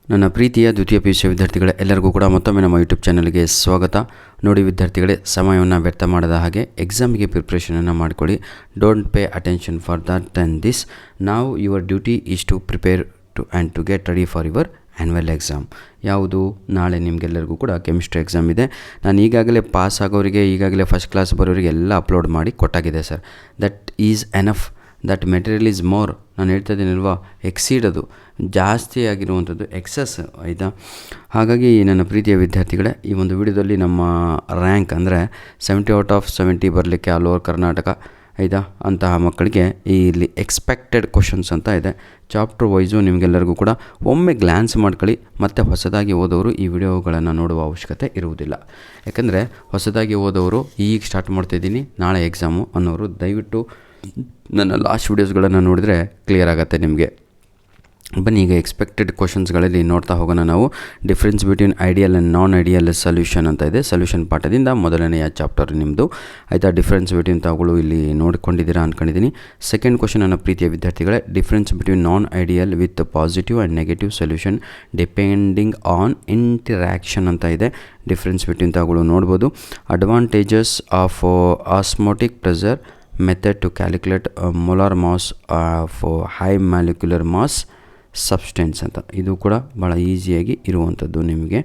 ನನ್ನ ಪ್ರೀತಿಯ ದ್ವಿತೀಯ ಪಿ ಯು ಸಿ ವಿದ್ಯಾರ್ಥಿಗಳೇ, ಎಲ್ಲರಿಗೂ ಕೂಡ ಮತ್ತೊಮ್ಮೆ ನಮ್ಮ ಯೂಟ್ಯೂಬ್ ಚಾನಲ್ಗೆ ಸ್ವಾಗತ. ನೋಡಿ ವಿದ್ಯಾರ್ಥಿಗಳೇ, ಸಮಯವನ್ನು ವ್ಯರ್ಥ ಮಾಡದ ಹಾಗೆ ಎಕ್ಸಾಮಿಗೆ ಪ್ರಿಪ್ರೇಷನನ್ನು ಮಾಡಿಕೊಳ್ಳಿ. Don't pay attention for that and this. ನಾವು your duty is to prepare to get ready for your annual exam. ಯಾವುದು? ನಾಳೆ ನಿಮಗೆಲ್ಲರಿಗೂ ಕೂಡ ಕೆಮಿಸ್ಟ್ರಿ ಎಕ್ಸಾಮ್ ಇದೆ. ನಾನು ಈಗಾಗಲೇ ಪಾಸ್ ಆಗೋರಿಗೆ, ಈಗಾಗಲೇ ಫಸ್ಟ್ ಕ್ಲಾಸ್ ಬರೋರಿಗೆ ಎಲ್ಲ ಅಪ್ಲೋಡ್ ಮಾಡಿ ಕೊಟ್ಟಾಗಿದೆ sir. That is enough. That material is more. ನಾನು ಹೇಳ್ತಾ ಇದ್ದೀನಲ್ವಾ, ಎಕ್ಸೀಡ್, ಅದು ಜಾಸ್ತಿ ಆಗಿರುವಂಥದ್ದು, ಎಕ್ಸಸ್, ಆಯಿತಾ? ಹಾಗಾಗಿ ನನ್ನ ಪ್ರೀತಿಯ ವಿದ್ಯಾರ್ಥಿಗಳೇ, ಈ ಒಂದು ವಿಡಿಯೋದಲ್ಲಿ ನಮ್ಮ ರ್ಯಾಂಕ್ ಅಂದರೆ 70/70 ಬರಲಿಕ್ಕೆ ಆಲ್ ಓವರ್ ಕರ್ನಾಟಕ, ಆಯಿತಾ, ಅಂತಹ ಮಕ್ಕಳಿಗೆ ಇಲ್ಲಿ ಎಕ್ಸ್ಪೆಕ್ಟೆಡ್ ಕ್ವಶನ್ಸ್ ಅಂತ ಇದೆ. ಚಾಪ್ಟರ್ ವೈಸು ನಿಮಗೆಲ್ಲರಿಗೂ ಕೂಡ ಒಮ್ಮೆ ಗ್ಲ್ಯಾನ್ಸ್ ಮಾಡ್ಕೊಳ್ಳಿ. ಮತ್ತು ಹೊಸದಾಗಿ ಓದೋರು ಈ ವಿಡಿಯೋಗಳನ್ನು ನೋಡುವ ಅವಶ್ಯಕತೆ ಇರುವುದಿಲ್ಲ. ಯಾಕಂದರೆ ಹೊಸದಾಗಿ ಓದೋರು ಈಗ ಸ್ಟಾರ್ಟ್ ಮಾಡ್ತಾಯಿದ್ದೀನಿ, ನಾಳೆ ಎಕ್ಸಾಮು ಅನ್ನೋರು ದಯವಿಟ್ಟು ನನ್ನ ಲಾಸ್ಟ್ ವೀಡಿಯೋಸ್ಗಳನ್ನು ನೋಡಿದರೆ ಕ್ಲಿಯರ್ ಆಗುತ್ತೆ ನಿಮಗೆ. ಬನ್ನಿ, ಈಗ ಎಕ್ಸ್ಪೆಕ್ಟೆಡ್ ಕ್ವಶನ್ಸ್ಗಳಲ್ಲಿ ನೋಡ್ತಾ ಹೋಗೋಣ ನಾವು. Difference between ideal and non ideal solution ಅಂತ ಇದೆ. ಸೊಲ್ಯೂಷನ್ ಪಾಠದಿಂದ ಮೊದಲನೆಯ ಚಾಪ್ಟರ್ ನಿಮ್ಮದು, ಆಯಿತಾ? ಡಿಫ್ರೆನ್ಸ್ ಬಿಟ್ವೀನ್ ತಾವುಗಳು ಇಲ್ಲಿ ನೋಡಿಕೊಂಡಿದ್ದೀರಾ ಅಂದ್ಕೊಂಡಿದ್ದೀನಿ. ಸೆಕೆಂಡ್ ಕ್ವಶನ್, ನನ್ನ ಪ್ರೀತಿಯ ವಿದ್ಯಾರ್ಥಿಗಳೇ, difference between non ideal with positive and negative solution depending on interaction ಅಂತ ಇದೆ. ಡಿಫ್ರೆನ್ಸ್ ಬಿಟ್ವೀನ್ ತಾವುಗಳು ನೋಡ್ಬೋದು. Advantages of osmotic pressure method to calculate molar mass of high molecular mass substance ಅಂತ. ಇದು ಕೂಡ ಭಾಳ ಈಸಿಯಾಗಿ ಇರುವಂಥದ್ದು ನಿಮಗೆ.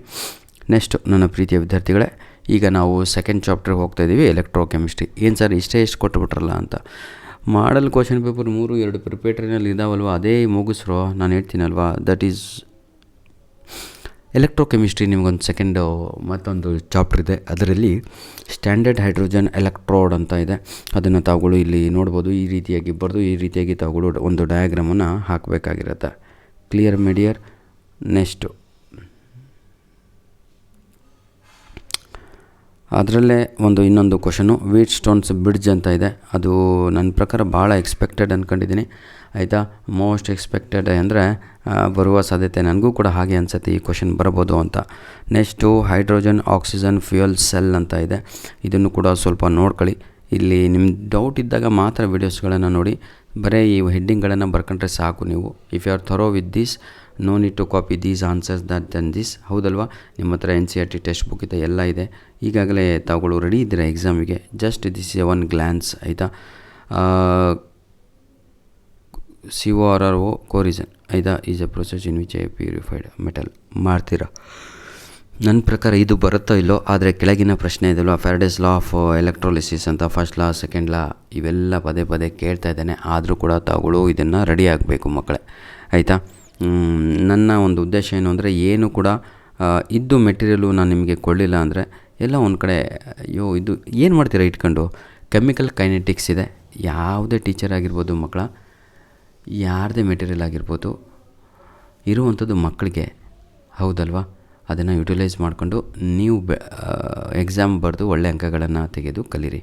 ನೆಕ್ಸ್ಟ್ ನನ್ನ ಪ್ರೀತಿಯ ವಿದ್ಯಾರ್ಥಿಗಳೇ, ಈಗ ನಾವು ಸೆಕೆಂಡ್ ಚಾಪ್ಟರ್ಗೆ ಹೋಗ್ತಾಯಿದ್ದೀವಿ, ಎಲೆಕ್ಟ್ರೋಕೆಮಿಸ್ಟ್ರಿ. ಏನು ಸರ್ ಎಷ್ಟು ಕೊಟ್ಟುಬಿಟ್ರಲ್ಲ ಅಂತ. ಮಾಡಲ್ ಕ್ವಶನ್ ಪೇಪರ್ 2 ಪ್ರಿಪೇಟರಿನಲ್ಲಿ ಇದಾವಲ್ವ, ಅದೇ ಮುಗಿಸ್ರೋ. ನಾನು ಹೇಳ್ತೀನಲ್ವಾ, ದಟ್ ಈಸ್ ಎಲೆಕ್ಟ್ರೋಕೆಮಿಸ್ಟ್ರಿ. ನಿಮಗೊಂದು ಸೆಕೆಂಡು ಮತ್ತೊಂದು ಚಾಪ್ಟರ್ ಇದೆ, ಅದರಲ್ಲಿ ಸ್ಟ್ಯಾಂಡರ್ಡ್ ಹೈಡ್ರೋಜನ್ ಎಲೆಕ್ಟ್ರೋಡ್ ಅಂತ ಇದೆ. ಅದನ್ನು ತಾವುಗಳು ಇಲ್ಲಿ ನೋಡ್ಬೋದು. ಈ ರೀತಿಯಾಗಿ ಬರೆದು ಈ ರೀತಿಯಾಗಿ ತಾವುಗಳು ಒಂದು ಡಯಾಗ್ರಾಮನ್ನು ಹಾಕಬೇಕಾಗಿರುತ್ತೆ. ಕ್ಲಿಯರ್ ಮೀಡಿಯರ್. ನೆಕ್ಸ್ಟು ಅದರಲ್ಲೇ ಇನ್ನೊಂದು ಕ್ವಶನು, ವೀಟ್ ಸ್ಟೋನ್ಸ್ ಬ್ರಿಡ್ಜ್ ಅಂತ ಇದೆ. ಅದು ನನ್ನ ಪ್ರಕಾರ ಭಾಳ ಎಕ್ಸ್ಪೆಕ್ಟೆಡ್ ಅಂದ್ಕೊಂಡಿದ್ದೀನಿ, ಆಯಿತಾ? ಮೋಸ್ಟ್ ಎಕ್ಸ್ಪೆಕ್ಟೆಡ್ ಅಂದರೆ ಬರುವ ಸಾಧ್ಯತೆ ನನಗೂ ಕೂಡ ಹಾಗೆ ಅನಿಸುತ್ತೆ, ಈ ಕ್ವಶನ್ ಬರ್ಬೋದು ಅಂತ. Next hydrogen oxygen fuel cell ಅಂತ ಇದೆ. ಇದನ್ನು ಕೂಡ ಸ್ವಲ್ಪ ನೋಡ್ಕೊಳ್ಳಿ. ಇಲ್ಲಿ ನಿಮ್ಮ ಡೌಟ್ ಇದ್ದಾಗ ಮಾತ್ರ ವೀಡಿಯೋಸ್ಗಳನ್ನು ನೋಡಿ. ಬರೀ ಈ ಹೆಡ್ಡಿಂಗ್ಗಳನ್ನು ಬರ್ಕೊಂಡ್ರೆ ಸಾಕು ನೀವು. If you are thorough with this, no need to copy these answers then this. ಹೌದಲ್ವಾ? ನಿಮ್ಮ ಹತ್ರ NCERT ಟೆಕ್ಸ್ಟ್ ಬುಕ್ ಇದೆ, ಎಲ್ಲ ಇದೆ. ಈಗಾಗಲೇ ತಾವುಗಳು ರೆಡಿ ಇದ್ದೀರಾ ಎಕ್ಸಾಮಿಗೆ. Just this is one glance, ಆಯಿತಾ? CORRO ಕೋರಿಸನ್, ಆಯಿತಾ? Is a process in which a purified metal ಮಾಡ್ತೀರಾ. ನನ್ನ ಪ್ರಕಾರ ಇದು ಬರುತ್ತೋ ಇಲ್ಲೋ, ಆದರೆ ಕೆಳಗಿನ ಪ್ರಶ್ನೆ ಇದಲ್ವ, ಫ್ಯಾರಡೇಸ್ ಲಾ ಆಫ್ ಎಲೆಕ್ಟ್ರೋಲಿಸಿಸ್ ಅಂತ, ಫಸ್ಟ್ ಲಾ, ಸೆಕೆಂಡ್ ಲಾ, ಇವೆಲ್ಲ ಪದೇ ಪದೇ ಕೇಳ್ತಾ ಇದ್ದೇನೆ. ಆದರೂ ಕೂಡ ತಾವುಗಳು ಇದನ್ನು ರೆಡಿ ಆಗಬೇಕು ಮಕ್ಕಳೇ, ಆಯಿತಾ? ನನ್ನ ಒಂದು ಉದ್ದೇಶ ಏನು ಅಂದರೆ, ಏನು ಕೂಡ ಇದ್ದು ಮೆಟೀರಿಯಲು ನಾನು ನಿಮಗೆ ಕೊಡಲಿಲ್ಲ ಅಂದರೆ ಎಲ್ಲ ಒಂದು ಕಡೆ ಅಯ್ಯೋ ಇದು ಏನು ಮಾಡ್ತೀರಾ ಇಟ್ಕೊಂಡು. ಕೆಮಿಕಲ್ ಕೈನೆಟಿಕ್ಸ್ ಇದೆ. ಯಾವುದೇ ಟೀಚರ್ ಆಗಿರ್ಬೋದು ಮಕ್ಕಳ, ಯಾರದೇ ಮೆಟೀರಿಯಲ್ ಆಗಿರ್ಬೋದು, ಇರುವಂಥದ್ದು ಮಕ್ಕಳಿಗೆ, ಹೌದಲ್ವಾ? ಅದನ್ನು ಯುಟಿಲೈಸ್ ಮಾಡಿಕೊಂಡು ನೀವು ಎಕ್ಸಾಮ್ ಬರೆದು ಒಳ್ಳೆ ಅಂಕಗಳನ್ನು ತೆಗೆದು ಕಲೀರಿ.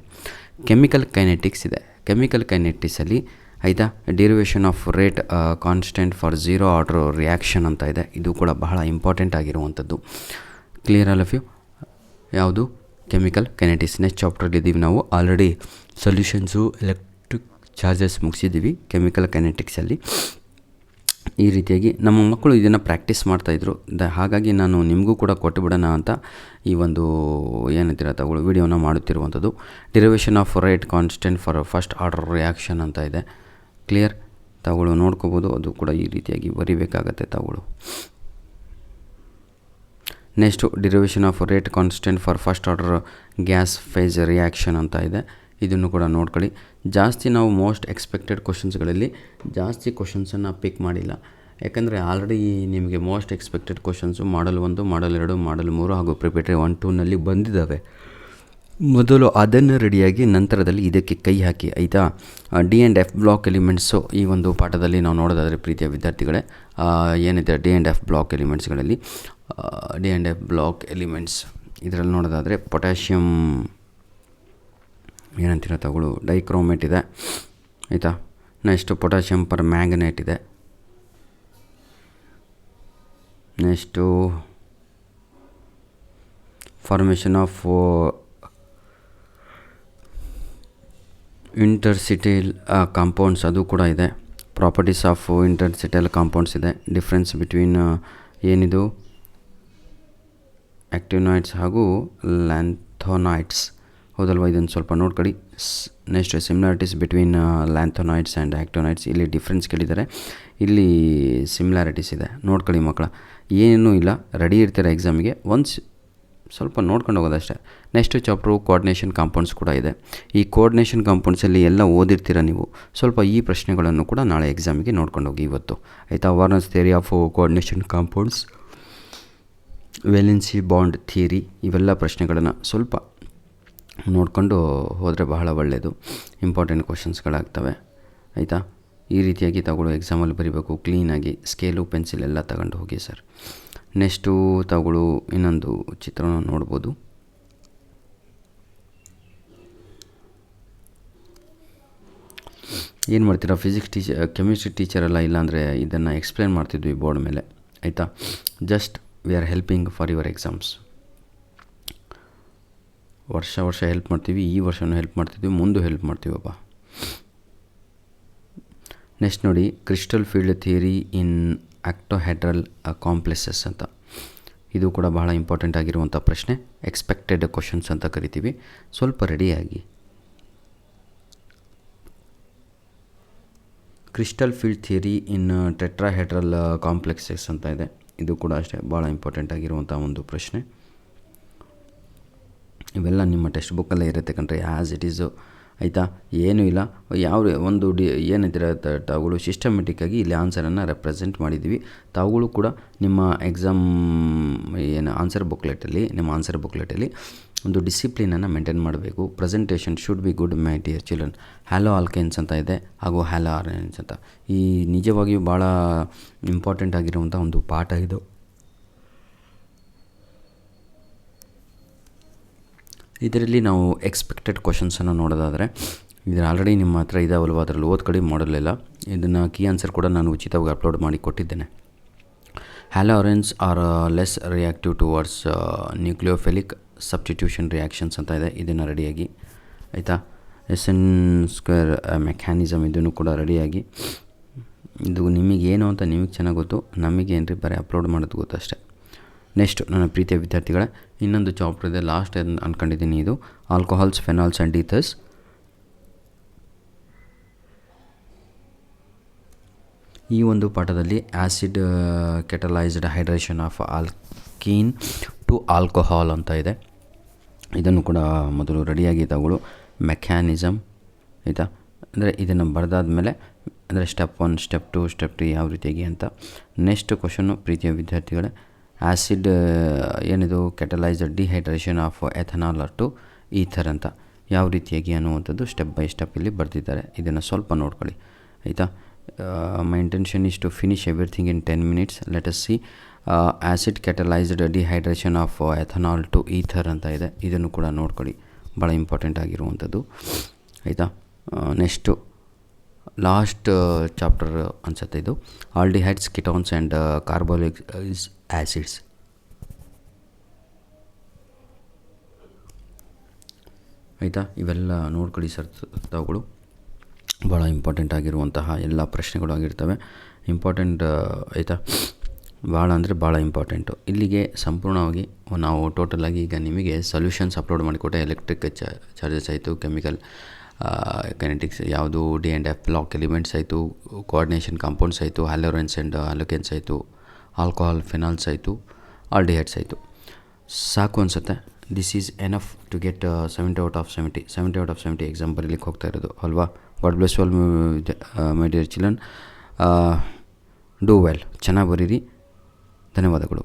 ಕೆಮಿಕಲ್ ಕೈನೆಟಿಕ್ಸ್ ಇದೆ. ಕೆಮಿಕಲ್ ಕೈನೆಟಿಕ್ಸಲ್ಲಿ, ಆಯಿತಾ, derivation of rate constant for zero order reaction ಅಂತ ಇದೆ. ಇದು ಕೂಡ ಬಹಳ ಇಂಪಾರ್ಟೆಂಟ್ ಆಗಿರುವಂಥದ್ದು. Clear all of you? ಯಾವುದು? Chemical kinetics. ನೆಕ್ಸ್ಟ್ ಚಾಪ್ಟರ್ಲಿದ್ದೀವಿ ನಾವು. ಆಲ್ರೆಡಿ ಸೊಲ್ಯೂಷನ್ಸು, ಎಲೆಕ್ಟ್ರಿಕ್ ಚಾರ್ಜಸ್ ಮುಗಿಸಿದ್ದೀವಿ. ಕೆಮಿಕಲ್ ಕೈನೆಟಿಕ್ಸಲ್ಲಿ ಈ ರೀತಿಯಾಗಿ ನಮ್ಮ ಮಕ್ಕಳು ಇದನ್ನು ಪ್ರಾಕ್ಟೀಸ್ ಮಾಡ್ತಾಯಿದ್ರು. ಹಾಗಾಗಿ ನಾನು ನಿಮಗೂ ಕೂಡ ಕೊಟ್ಟು ಬಿಡೋಣ ಅಂತ ಈ ಒಂದು ಏನಂತೀರ ತಗೊಳ್ಳಿ ವಿಡಿಯೋನ ಮಾಡುತ್ತಿರುವಂಥದ್ದು. Derivation of rate constant for first order reaction ಅಂತ ಇದೆ. ಕ್ಲಿಯರ್? ತಾವುಗಳು ನೋಡ್ಕೋಬೋದು. ಅದು ಕೂಡ ಈ ರೀತಿಯಾಗಿ ಬರೀಬೇಕಾಗತ್ತೆ ತಾವುಗಳು. Next derivation of rate constant for first order gas phase reaction ಅಂತ ಇದೆ. ಇದನ್ನು ಕೂಡ ನೋಡ್ಕೊಳ್ಳಿ. ಜಾಸ್ತಿ ನಾವು ಮೋಸ್ಟ್ ಎಕ್ಸ್ಪೆಕ್ಟೆಡ್ ಕ್ವಶನ್ಸ್ಗಳಲ್ಲಿ ಜಾಸ್ತಿ ಕ್ವಶನ್ಸನ್ನು ಪಿಕ್ ಮಾಡಿಲ್ಲ. ಯಾಕಂದರೆ ಆಲ್ರೆಡಿ ನಿಮಗೆ ಮೋಸ್ಟ್ ಎಕ್ಸ್ಪೆಕ್ಟೆಡ್ ಕ್ವಶನ್ಸು ಮಾಡಲ್ 1, ಮಾಡಲ್ 2, ಮಾಡಲ್ 3 ಹಾಗೂ ಪ್ರಿಪೇಟರಿ 1, 2ನಲ್ಲಿ ಬಂದಿದ್ದಾವೆ. ಮೊದಲು ಅದನ್ನು ರೆಡಿಯಾಗಿ ನಂತರದಲ್ಲಿ ಇದಕ್ಕೆ ಕೈ ಹಾಕಿ, ಆಯಿತಾ? D&F ಬ್ಲಾಕ್ ಎಲಿಮೆಂಟ್ಸು ಈ ಒಂದು ಪಾಠದಲ್ಲಿ ನಾವು ನೋಡೋದಾದರೆ ಪ್ರೀತಿಯ ವಿದ್ಯಾರ್ಥಿಗಳೇ, ಏನಿದೆ D&F block ಎಲಿಮೆಂಟ್ಸ್ಗಳಲ್ಲಿ, D&F block elements ಇದರಲ್ಲಿ ನೋಡೋದಾದರೆ ಪೊಟ್ಯಾಷಿಯಮ್ ಏನಂತೀರ ತಗೊಳ್ಳು ಡೈಕ್ರೋಮೇಟ್ ಇದೆ, ಆಯಿತಾ? ನೆಕ್ಸ್ಟು ಪೊಟ್ಯಾಷಿಯಮ್ ಪರ್ ಮ್ಯಾಂಗನೇಟ್ ಇದೆ. Next formation of interstitial compounds ಅದು ಕೂಡ ಇದೆ. ಪ್ರಾಪರ್ಟೀಸ್ ಆಫ್ ಇಂಟರ್ಸಿಟೈಲ್ ಕಾಂಪೌಂಡ್ಸ್ ಇದೆ. ಡಿಫ್ರೆನ್ಸ್ ಬಿಟ್ವೀನ್ ಏನಿದು ಆ್ಯಕ್ಟಿನಾಯ್ಡ್ಸ್ ಹಾಗೂ ಲ್ಯಾಂಥೋನಾಯ್ಡ್ಸ್, ಹೌದಲ್ವ? ಇದನ್ನು ಸ್ವಲ್ಪ ನೋಡ್ಕೊಳ್ಳಿ. Next similarities between lanthanoids and actinoids. ಇಲ್ಲಿ ಡಿಫ್ರೆನ್ಸ್ ಕೇಳಿದ್ದಾರೆ, ಇಲ್ಲಿ ಸಿಮಿಲಾರಿಟೀಸ್ ಇದೆ. ನೋಡ್ಕೊಳ್ಳಿ ಮಕ್ಕಳ, ಏನೂ ಇಲ್ಲ, ರೆಡಿ ಇರ್ತೀರ ಎಕ್ಸಾಮಿಗೆ, ಒನ್ಸ್ ಸ್ವಲ್ಪ ನೋಡ್ಕೊಂಡು ಹೋಗೋದಷ್ಟೇ. ನೆಕ್ಸ್ಟ್ ಚಾಪ್ಟ್ರು ಕೋಆರ್ಡಿನೇಷನ್ ಕಾಂಪೌಂಡ್ಸ್ ಕೂಡ ಇದೆ. ಈ ಕೋಆರ್ಡಿನೇಷನ್ ಕಾಂಪೌಂಡ್ಸಲ್ಲಿ ಎಲ್ಲ ಓದಿರ್ತೀರ ನೀವು. ಸ್ವಲ್ಪ ಈ ಪ್ರಶ್ನೆಗಳನ್ನು ಕೂಡ ನಾಳೆ ಎಕ್ಸಾಮಿಗೆ ನೋಡ್ಕೊಂಡು ಹೋಗಿ ಇವತ್ತು, ಆಯಿತಾ? Werner's theory of coordination compounds, valency bond theory, ಇವೆಲ್ಲ ಪ್ರಶ್ನೆಗಳನ್ನು ಸ್ವಲ್ಪ ನೋಡಿಕೊಂಡು ಹೋದರೆ ಬಹಳ ಒಳ್ಳೆಯದು. ಇಂಪಾರ್ಟೆಂಟ್ ಕ್ವಶನ್ಸ್ಗಳಾಗ್ತವೆ, ಆಯಿತಾ? ಈ ರೀತಿಯಾಗಿ ತಗೊಳ್ಳೋ ಎಕ್ಸಾಮಲ್ಲಿ ಬರೀಬೇಕು ಕ್ಲೀನಾಗಿ. ಸ್ಕೇಲು ಪೆನ್ಸಿಲ್ ಎಲ್ಲ ತಗೊಂಡು ಹೋಗಿ ಸರ್. ನೆಕ್ಸ್ಟು ತಗೊಳ್ಳೋ ಇನ್ನೊಂದು ಚಿತ್ರನ ನೋಡ್ಬೋದು. ಏನು ಮಾಡ್ತೀರಾ, ಫಿಸಿಕ್ಸ್ ಟೀಚರ್, ಕೆಮಿಸ್ಟ್ರಿ ಟೀಚರೆಲ್ಲ ಇಲ್ಲಾಂದರೆ ಇದನ್ನು ಎಕ್ಸ್ಪ್ಲೇನ್ ಮಾಡ್ತಿದ್ವಿ ಬೋರ್ಡ್ ಮೇಲೆ, ಆಯಿತಾ? Just we are helping for your exams. ವರ್ಷ ಹೆಲ್ಪ್ ಮಾಡ್ತೀವಿ, ಈ ವರ್ಷವೂ ಹೆಲ್ಪ್ ಮಾಡ್ತಿದ್ವಿ, ಮುಂದೆ ಹೆಲ್ಪ್ ಮಾಡ್ತೀವಪ್ಪ. ನೆಕ್ಸ್ಟ್ ನೋಡಿ, ಕ್ರಿಸ್ಟಲ್ ಫೀಲ್ಡ್ ಥಿಯರಿ ಇನ್ ಆಕ್ಟೋಹೆಡ್ರಲ್ ಕಾಂಪ್ಲೆಕ್ಸಸ್ ಅಂತ. ಇದು ಕೂಡ ಬಹಳ ಇಂಪಾರ್ಟೆಂಟ್ ಆಗಿರುವಂಥ ಪ್ರಶ್ನೆ, ಎಕ್ಸ್ಪೆಕ್ಟೆಡ್ ಕ್ವಶನ್ಸ್ ಅಂತ ಕರಿತೀವಿ. ಸ್ವಲ್ಪ ರೆಡಿಯಾಗಿ. ಕ್ರಿಸ್ಟಲ್ ಫೀಲ್ಡ್ ಥಿಯರಿ ಇನ್ ಟೆಟ್ರಾಹೆಡ್ರಲ್ ಕಾಂಪ್ಲೆಕ್ಸಸ್ ಅಂತ ಇದೆ. ಇದು ಕೂಡ ಅಷ್ಟೇ ಭಾಳ ಇಂಪಾರ್ಟೆಂಟ್ ಆಗಿರುವಂಥ ಒಂದು ಪ್ರಶ್ನೆ. ಇವೆಲ್ಲ ನಿಮ್ಮ ಟೆಕ್ಸ್ಟ್ ಬುಕ್ಕಲ್ಲೇ ಇರುತ್ತೆ ಕಣ್ರಿ, ಆ್ಯಸ್ ಇಟ್ ಈಸು, ಆಯಿತಾ? ಏನೂ ಇಲ್ಲ, ಯಾವ ಒಂದು ಏನಂತೀರ, ತಾವುಗಳು ಸಿಸ್ಟಮೆಟಿಕ್ಕಾಗಿ ಇಲ್ಲಿ ಆನ್ಸರನ್ನು ರೆಪ್ರೆಸೆಂಟ್ ಮಾಡಿದ್ದೀವಿ. ತಾವುಗಳು ಕೂಡ ನಿಮ್ಮ ಎಕ್ಸಾಮ್ ಏನು ಆನ್ಸರ್ ಬುಕ್ಲೆಟಲ್ಲಿ ಒಂದು ಡಿಸಿಪ್ಲಿನನ್ನು ಮೇಂಟೈನ್ ಮಾಡಬೇಕು. Presentation should be good my dear children. Hello alkanes ಅಂತ ಇದೆ ಹಾಗೂ ಹ್ಯಾಲೋ ಆರ್ಗೇನ್ಸ್ ಅಂತ. ಈ ನಿಜವಾಗಿಯೂ ಭಾಳ ಇಂಪಾರ್ಟೆಂಟ್ ಆಗಿರುವಂಥ ಒಂದು ಪಾಠ ಇದು. ಇದರಲ್ಲಿ ನಾವು ಎಕ್ಸ್ಪೆಕ್ಟೆಡ್ ಕ್ವಶನ್ಸನ್ನು ನೋಡೋದಾದರೆ, ಇದು ಆಲ್ರೆಡಿ ನಿಮ್ಮ ಹತ್ರ ಇದಾವಲ್ವ, ಅದರಲ್ಲಿ ಓದ್ಕೊಳ್ಳಿ, ಮಾಡಲಿಲ್ಲ. ಇದನ್ನು ಕೀ ಆನ್ಸರ್ ಕೂಡ ನಾನು ಉಚಿತವಾಗಿ ಅಪ್ಲೋಡ್ ಮಾಡಿ ಕೊಟ್ಟಿದ್ದೇನೆ. Haloarenes are less reactive towards nucleophilic substitution reactions ಅಂತ ಇದೆ. ಇದನ್ನು ರೆಡಿಯಾಗಿ, ಆಯಿತಾ? ಎನ್ ಸ್ಕ್ವೇರ್ ಮೆಕ್ಯಾನಿಸಮ್, ಇದನ್ನು ಕೂಡ ರೆಡಿಯಾಗಿ. ಇದು ನಿಮಗೇನು ಅಂತ ನಿಮಗೆ ಚೆನ್ನಾಗಿ ಗೊತ್ತು, ನಮಗೆ ಏನ್ರಿ ಬರೀ ಅಪ್ಲೋಡ್ ಮಾಡೋದು ಗೊತ್ತು ಅಷ್ಟೇ. ನೆಕ್ಸ್ಟ್ ನನ್ನ ಪ್ರೀತಿಯ ವಿದ್ಯಾರ್ಥಿಗಳೇ, ಇನ್ನೊಂದು ಚಾಪ್ಟರ್ ಇದೆ, ಲಾಸ್ಟ್ ಅಂದ್ಕೊಂಡಿದ್ದೀನಿ. ಇದು ಆಲ್ಕೋಹಾಲ್ಸ್, ಫೆನಾಲ್ಸ್ ಆ್ಯಂಡ್ ಈಥರ್ಸ್. ಈ ಒಂದು ಪಾಠದಲ್ಲಿ acid catalysed hydration of alkene to alcohol ಅಂತ ಇದೆ. ಇದನ್ನು ಕೂಡ ಮೊದಲು ರೆಡಿಯಾಗಿ ತಗೊಳ್ಳು. ಮೆಕ್ಯಾನಿಸಮ್, ಆಯಿತಾ? ಅಂದರೆ ಇದನ್ನು ಬರೆದಾದ್ಮೇಲೆ ಅಂದರೆ ಸ್ಟೆಪ್ 1, ಸ್ಟೆಪ್ 2, ಸ್ಟೆಪ್ 3 ಯಾವ ರೀತಿಯಾಗಿ ಅಂತ. ನೆಕ್ಸ್ಟ್ ಕ್ವಶನ್ನು ಪ್ರೀತಿಯ ವಿದ್ಯಾರ್ಥಿಗಳೇ, ಆ್ಯಸಿಡ್ ಏನಿದು catalysed dehydration of ethanol to ether ಅಂತ ಯಾವ ರೀತಿಯಾಗಿ ಅನ್ನುವಂಥದ್ದು ಸ್ಟೆಪ್ ಬೈ ಸ್ಟೆಪ್ ಇಲ್ಲಿ ಬರೆದಿದ್ದಾರೆ. ಇದನ್ನು ಸ್ವಲ್ಪ ನೋಡ್ಕೊಳ್ಳಿ, ಆಯಿತಾ? My intention is to finish everything in 10 minutes. Let us see. Acid catalysed dehydration of ethanol to ether ಅಂತ ಇದೆ. ಇದನ್ನು ಕೂಡ ನೋಡ್ಕೊಳ್ಳಿ, ಭಾಳ ಇಂಪಾರ್ಟೆಂಟ್ ಆಗಿರುವಂಥದ್ದು, ಆಯಿತಾ? ನೆಕ್ಸ್ಟು ಲಾಸ್ಟ್ ಚಾಪ್ಟರ್ ಅನಿಸುತ್ತೆ ಇದು, ಆಲ್ಡಿಹೈಡ್ಸ್, ಕಿಟೋನ್ಸ್ ಆ್ಯಂಡ್ ಕಾರ್ಬೋಲಿಕ್ ಆ್ಯಸಿಡ್ಸ್. ಆಯಿತಾ? ಇವೆಲ್ಲ ನೋಡ್ಕೊಳ್ಳಿ ಸರ್, ತಾವುಗಳು ಭಾಳ ಇಂಪಾರ್ಟೆಂಟ್ ಆಗಿರುವಂತಹ ಎಲ್ಲ ಪ್ರಶ್ನೆಗಳು ಆಗಿರ್ತವೆ. ಇಂಪಾರ್ಟೆಂಟ್, ಆಯಿತಾ? ಭಾಳ ಅಂದರೆ ಭಾಳ ಇಂಪಾರ್ಟೆಂಟು. ಇಲ್ಲಿಗೆ ಸಂಪೂರ್ಣವಾಗಿ ನಾವು ಟೋಟಲಾಗಿ ಈಗ ನಿಮಗೆ ಸೊಲ್ಯೂಷನ್ಸ್ ಅಪ್ಲೋಡ್ ಮಾಡಿಕೊಟ್ಟೆ. ಎಲೆಕ್ಟ್ರಿಕ್ ಚಾರ್ಜಸ್ ಆಯಿತು, ಕೆಮಿಕಲ್ ಕೈನೆಟಿಕ್ಸ್ ಯಾವುದು, D and F lock elements ಆಯಿತು, ಕೋಆರ್ಡಿನೇಷನ್ ಕಾಂಪೌಂಡ್ಸ್ ಆಯಿತು, ಹ್ಯಾಲೋರೆನ್ಸ್ ಆ್ಯಂಡ್ ಆಲೋಕೆನ್ಸ್ ಆಯಿತು, ಆಲ್ಕೋಹಾಲ್, ಫಿನಾಲ್ಸ್ ಆಯಿತು, ಆಲ್ಡಿಹೈಡ್ಸ್ ಆಯಿತು. ಸಾಕು ಅನಿಸುತ್ತೆ. This is enough to get 70 out of 70 exam ಬರೀಲಿಕ್ಕೆ ಹೋಗ್ತಾ ಇರೋದು ಅಲ್ವಾ? God bless all my dear children. Do well, ಚೆನ್ನಾಗಿ ಬರೀರಿ. ಧನ್ಯವಾದಗಳು.